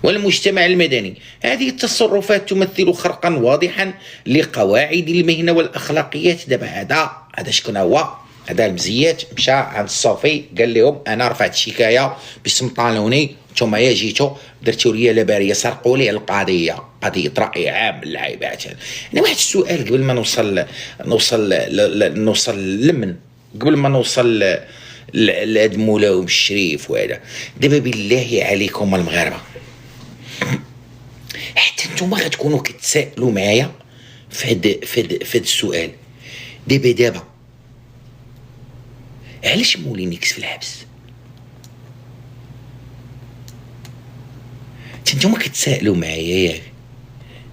والمجتمع المدني. هذه التصرفات تمثل خرقا واضحا لقواعد المهنة والأخلاقيات. دابا هذا شكون هو؟ هذا المزيات مشى عند الصوفي قال لهم انا رفعت شكايه باسم طالوني، نتوما يا جيتو درتوا لي لاباريه سرقوا لي القضيه، قضيه راي عام للعيبات. انا واحد السؤال قبل ما نوصل لمن قبل ما نوصل لهاد مولاهم الشريف. وهذا دابا بالله عليكم المغاربه، حتى نتوما غتكونوا كتسائلوا معايا في هاد السؤال. دابا علاش مولينيكس في الحبس؟ نتوما كتسائلوا معايا ياك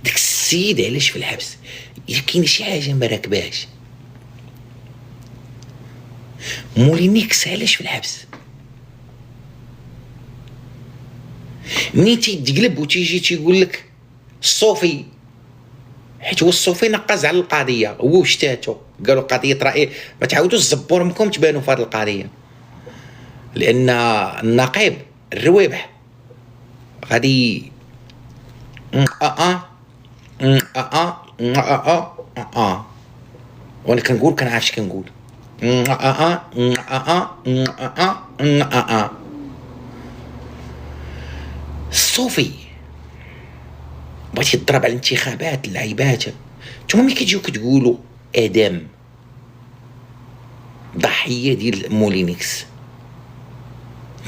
داك السيد علاش في الحبس؟ الا كاين شي حاجه ما راكباش. مولينيكس علاش في الحبس؟ منين تيتقلب وتيجي تيقول لك الصوفي، حيت هو الصوفي نقز على القضيه، هو وشتاتو قالوا قضيه رأي ما تعاودوش الزبور منكم تبانوا في هذه القضيه، لان النقيب الرويبح غادي وانا كنقول كنعرفش كنقول الصوفي بغيتي تضرب على الانتخابات اللعيبات. نتوما ملي كتجيو كتقولوا ادم ضحيه ديال مولينيكس،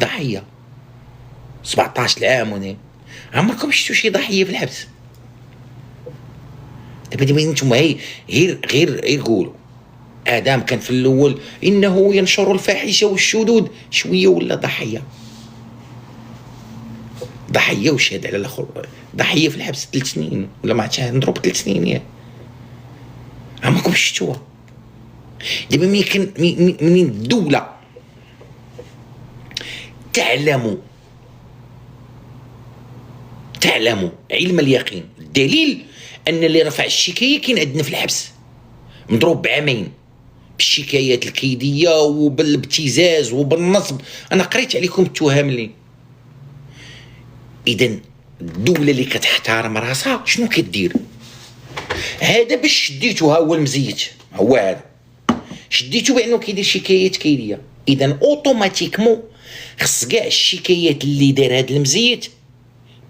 ضحيه 17 عام وني عمركم شفتوا شي ضحيه في الحبس؟ دابا نتوما غير قولوا ادم كان في الاول انه ينشر الفاحشه والشذوذ، شويه ولا ضحيه وشهد على الاخر ضحيه في الحبس 3 سنين ولا ما عرفتش نضرب 3 سنين ياك عمركم شفتوها؟ دابا منين الدوله تعلم علم اليقين، الدليل ان اللي رفع الشكايه كاين عندنا في الحبس مضروب بعامين بالشكايات الكيديه وبالابتزاز وبالنصب. انا قريت عليكم التهم اللي اذا الدوله اللي كتحترم راسها شنو كدير؟ هذا باش شديتوها هو المزيت، هو هذا شديتو بانه كيدير شكايات كيديه، اذا اوتوماتيكمون خص كاع الشكايات اللي دار هذا المزيت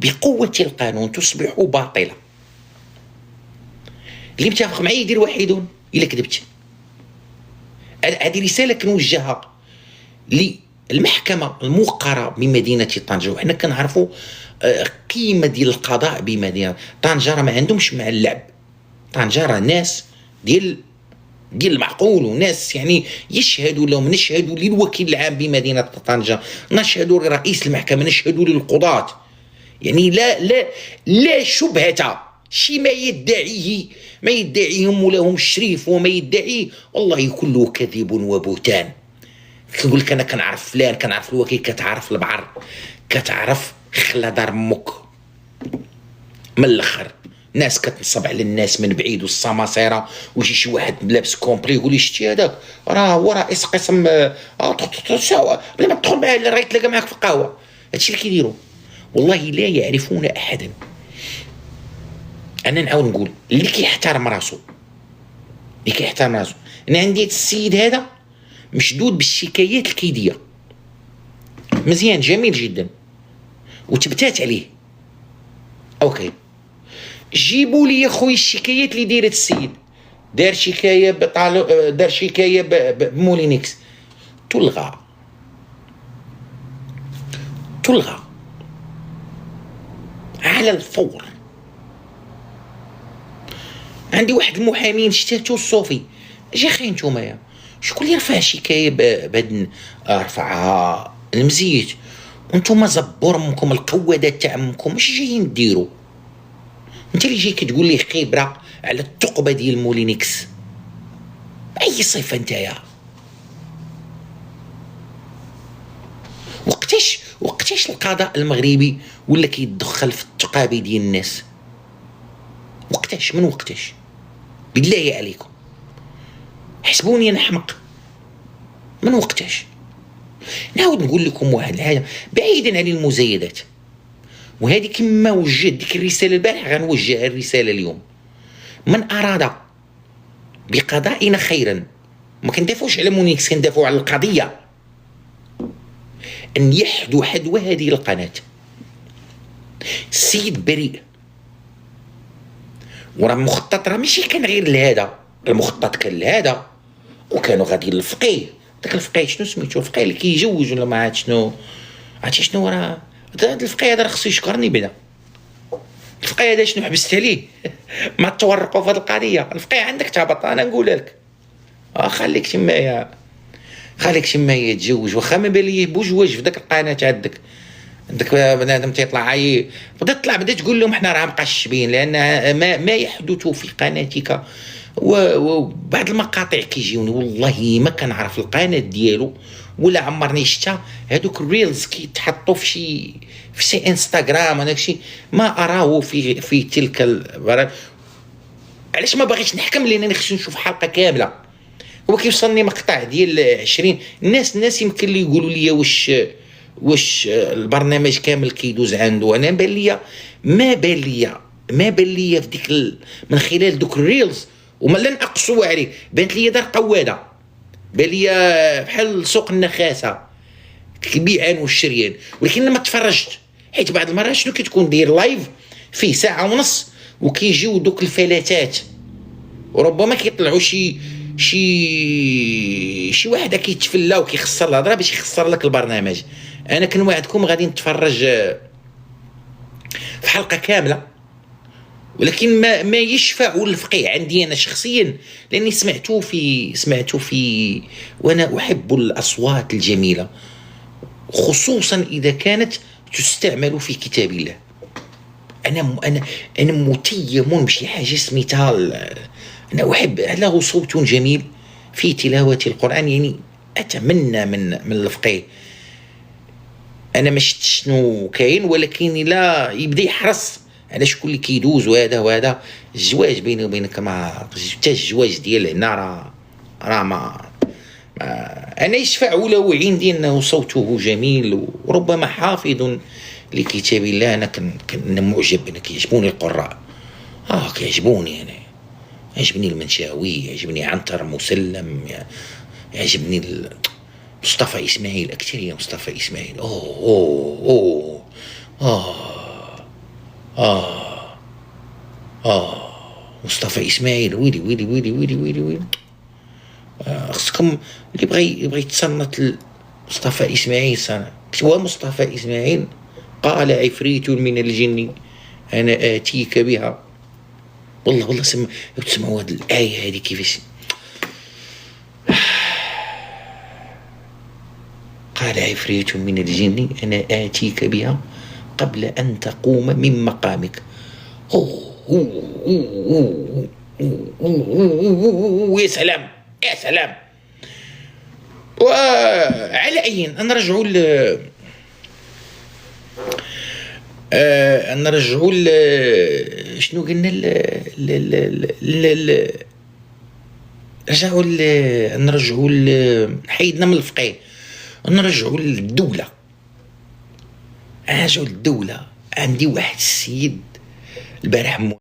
بقوه القانون تصبح باطله. اللي متفق معايا يدير واحد الا كذبت. هذه رساله كنوجهها للمحكمه الموقره بمدينه طنجه. وحنا كنعرفوا قيمه ديال القضاء بمدينه طنجه، راه ما عندهمش مع اللعب. طنجه راه ناس ديال المعقول، وناس يعني يشهدوا لهم، نشهدوا للوكيل العام بمدينه طنجه، نشهدوا لرئيس المحكمه، نشهدوا للقضاة. يعني لا شبهه شي ما يدعيه مولاهم الشريف وما يدعيه والله كله كذب وبهتان. كنقول لك انا كنعرف فلان، كنعرف الوكيل، كتعرف البعر، كتعرف خلا دار امك. من الاخر ناس كتنصب على الناس من بعيد والسماسره، ويجي شي واحد لابس كومبلي يقول لي شتي هذاك راه هو رئيس قسم بلا ما تدخل معاه راه يتلاقى معاك في القهوه. هادشي اللي كيديروا والله لا يعرفون احدا. انا نعاود نقول اللي كيحترم راسو انا عندي السيد هذا مشدود بالشكايات الكيديه، مزيان جميل جدا وتبتات عليه. اوكي جيبوا لي يا خويا الشكايات اللي دايره السيد. دار شكايه بمولينيكس، تلغى على الفور. عندي واحد المحامين شتاتو الصوفي، اجي اخي نتوما شكون اللي رفع شكايه بهاد رفعها المزيت، وانتوما زبور منكم القوادات تاع منكم اش جايين ديروا؟ انت اللي جاي كتقول لي خبره على الثقبه ديال مولينيكس، اي صفه نتايا؟ وقتاش القضاء المغربي ولا كيتدخل في الثقابي ديال الناس؟ وقتاش؟ من وقتاش؟ بالله عليكم حسبوني نحمق. من وقتاش؟ نعاود نقول لكم واحد الحاجه بعيدا عن المزايدات. وهذه كما وجهت ديك الرساله البارح غنوجهها الرساله اليوم. من اراد بقضائنا خيرا، ما كندافعوش على مونيكس، كندافعوا على القضيه، ان يحدو حدوى هذه القناه. السيد بريء، وراه المخطط راه ماشي كان غير لهذا، المخطط كان لهذا، وكانوا غادي للفقيه. داك الفقيه شنو سميتو؟ الفقيه اللي كيجوج ولا ما عرفت شنو، عرفتي شنو راه هذا الفقيه هذا؟ راه خصو يشكرني بعدا. الفقيه هذا شنو حبست عليه؟ ما تورقوا في هذه القضيه. الفقيه عندك تهبط، انا نقولها لك. خليك تمايا، خليك تمايا تجوج، واخا ما بان ليه بوجواج في داك القناه عندك بنادم تيطلع عاي، بدا تقول لهم حنا راه مقشبين، لان ما يحدث في قناتك. وبعض المقاطع كيجيوني والله ما كنعرف القناه ديالو، ولا عمرني شتا هذوك الريلز كيتحطوا في شي انستغرام، انا شي ما اراه في تلك علاش ما باغيش نحكم؟ لانني خصني نشوف حلقه كامله. هو كيوصلني مقطع ديال 20 الناس يمكن لي يقولوا لي واش البرنامج كامل كيدوز عنده. انا ما بان ليا في ديك من خلال دوك الريلز، وما لن اقصوا عليه، بانت ليا دار قواده، بان ليا بحال سوق النخاسه البيعان والشريان. ولكن لما تفرجت، حيت بعض المرات شنو كتكون داير لايف فيه ساعه ونص، وكيجيو دوك الفلاتات، وربما كيطلعوا شي واحد كيتفلى وكيخسر الهضره باش يخسر لك البرنامج. انا كنوعدكم غادي نتفرج في حلقه كامله، ولكن ما يشفع الفقيه عندي انا شخصيا، لاني سمعته في وانا احب الاصوات الجميله، خصوصا اذا كانت تستعمل في كتاب الله. انا متيم بشي حاجه سميتها، انا احب له صوت جميل في تلاوه القران. يعني اتمنى من الفقيه، انا ما شفت شنو كاين، ولكن لا يبدا يحرص على شكون اللي كيدوز وهذا الزواج بيني وبينك. ما حتى الزواج ديال هنا راه ما انا يشفع له عندي انه صوته جميل، وربما حافظ لكتاب الله. انا معجب، انا كيعجبوني القراء، كيعجبوني، انا يعجبني المنشاوي، يعجبني عنتر مسلم، يعجبني مصطفى اسماعيل، اكثر يا مصطفى اسماعيل. مصطفى اسماعيل، ويلي ويلي ويلي ويلي ويلي ويلي. خصكم اللي يبغي يتصنت مصطفى اسماعيل صنع. هو مصطفى اسماعيل قال عفريت من الجن انا اتيك بها. والله تسمعوا هذه الايه هذه كيفاش قال عفريت من الجن انا اتيك بها قبل ان تقوم من مقامك. يا سلام يا سلام. وعلى اي نرجعوا شنو قلنا نرجعوا حيدنا من الفقيه، نرجعوا للدوله. عندي واحد السيد البارح